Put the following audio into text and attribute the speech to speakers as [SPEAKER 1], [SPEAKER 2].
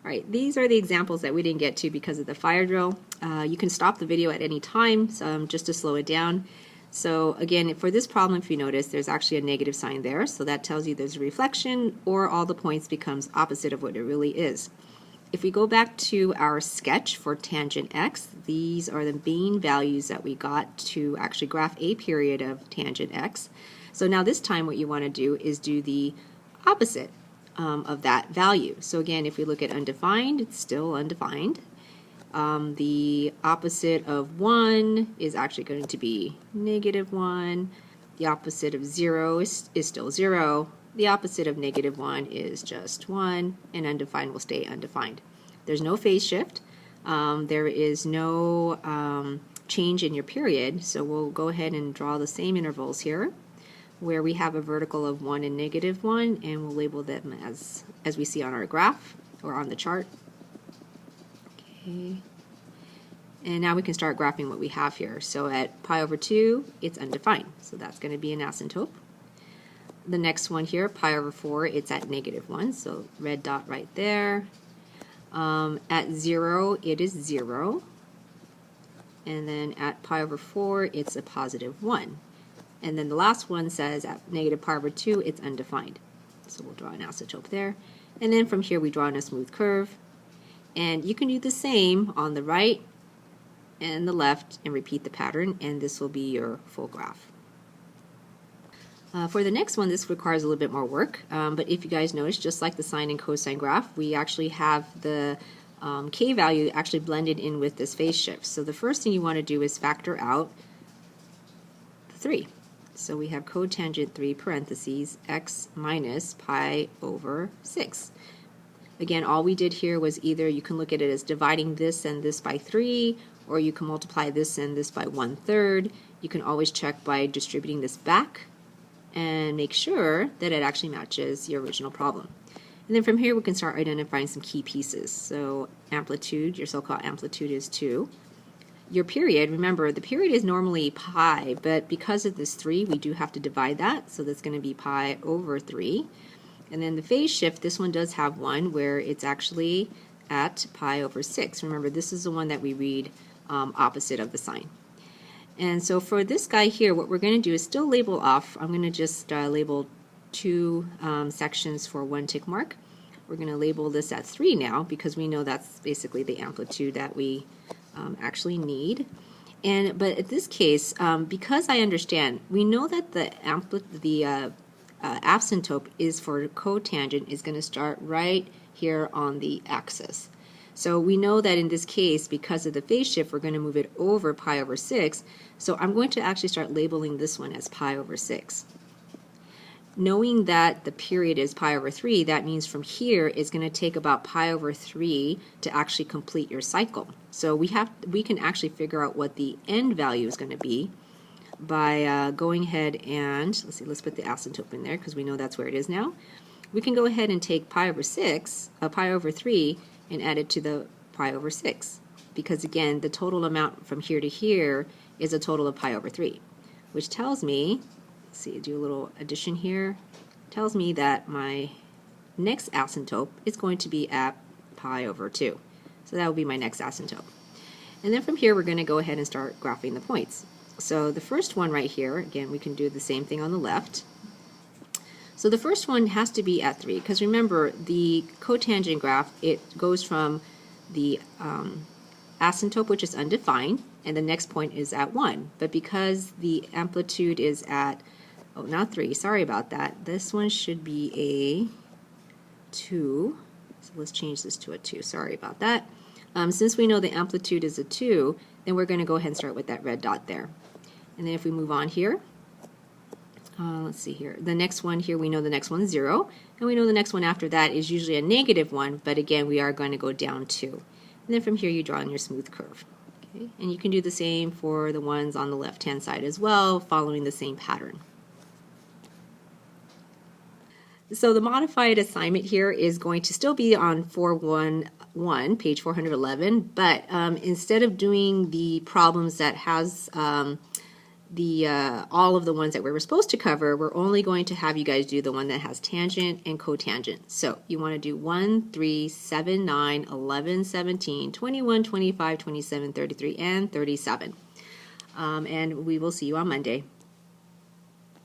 [SPEAKER 1] All right, these are the examples that we didn't get to because of the fire drill. You can stop the video at any time just to slow it down. So again, for this problem, if you notice, there's actually a negative sign there. So that tells you there's a reflection, or all the points becomes opposite of what it really is. If we go back to our sketch for tangent x, these are the main values that we got to actually graph a period of tangent x. So now this time what you want to do is do the opposite of that value. So again, if we look at undefined, it's still undefined. The opposite of 1 is actually going to be -1. The opposite of 0 is still 0. The opposite of -1 is just 1, and undefined will stay undefined. There's no phase shift. There is no change in your period, so we'll go ahead and draw the same intervals here, where we have a vertical of 1 and -1, and we'll label them as we see on our graph or on the chart. Okay. And now we can start graphing what we have here. So at pi over 2, it's undefined, so that's going to be an asymptote. The next one here, pi over 4, it's at -1, so red dot right there. At 0, it is 0. And then at pi over 4, it's a +1. And then the last one says at -pi over 2, it's undefined. So we'll draw an asymptote there. And then from here, we draw in a smooth curve. And you can do the same on the right and the left and repeat the pattern, and this will be your full graph. For the next one, this requires a little bit more work, but if you guys notice, just like the sine and cosine graph, we actually have the k value actually blended in with this phase shift. So the first thing you want to do is factor out the 3. So we have cotangent 3 parentheses x minus pi over 6. Again, all we did here was either you can look at it as dividing this and this by 3, or you can multiply this and this by 1/3. You can always check by distributing this back and make sure that it actually matches your original problem. And then from here we can start identifying some key pieces. So amplitude, your so-called amplitude is 2. Your period, remember the period is normally pi, but because of this 3 we do have to divide that, so that's going to be pi over 3. And then the phase shift, this one does have one where it's actually at pi over 6. Remember, this is the one that we read opposite of the sign. And so for this guy here, what we're going to do is still label off. I'm going to just label 2 sections for 1 tick mark. We're going to label this at 3 now because we know that's basically the amplitude that we actually need. But in this case, because I understand, we know that the asymptote is for cotangent is going to start right here on the axis. So we know that in this case, because of the phase shift, we're going to move it over pi over 6. So I'm going to actually start labeling this one as pi over 6. Knowing that the period is pi over 3, that means from here it's going to take about pi over 3 to actually complete your cycle. So we can actually figure out what the end value is going to be by going ahead and, let's put the asymptote in there because we know that's where it is now. We can go ahead and take pi over 3, and add it to the pi over 6. Because again, the total amount from here to here is a total of pi over 3, which tells me, let's see, do a little addition here, tells me that my next asymptote is going to be at pi over 2. So that will be my next asymptote. And then from here, we're going to go ahead and start graphing the points. So the first one right here, again, we can do the same thing on the left. So the first one has to be at 3, because remember, the cotangent graph, it goes from the asymptote, which is undefined, and the next point is at 1. But because the amplitude is at, oh, not 3, sorry about that. This one should be a 2. So let's change this to a 2, sorry about that. Since we know the amplitude is a 2, then we're going to go ahead and start with that red dot there. And then if we move on here, let's see here. The next one here, we know the next one's 0, and we know the next one after that is usually a -1, but again, we are going to go down 2. And then from here, you draw in your smooth curve. Okay? And you can do the same for the ones on the left-hand side as well, following the same pattern. So the modified assignment here is going to still be on 411, page 411, but instead of doing the problems that has all of the ones that we were supposed to cover, we're only going to have you guys do the one that has tangent and cotangent. So you want to do 1, 3, 7, 9, 11, 17, 21, 25, 27, 33, and 37. And we will see you on Monday.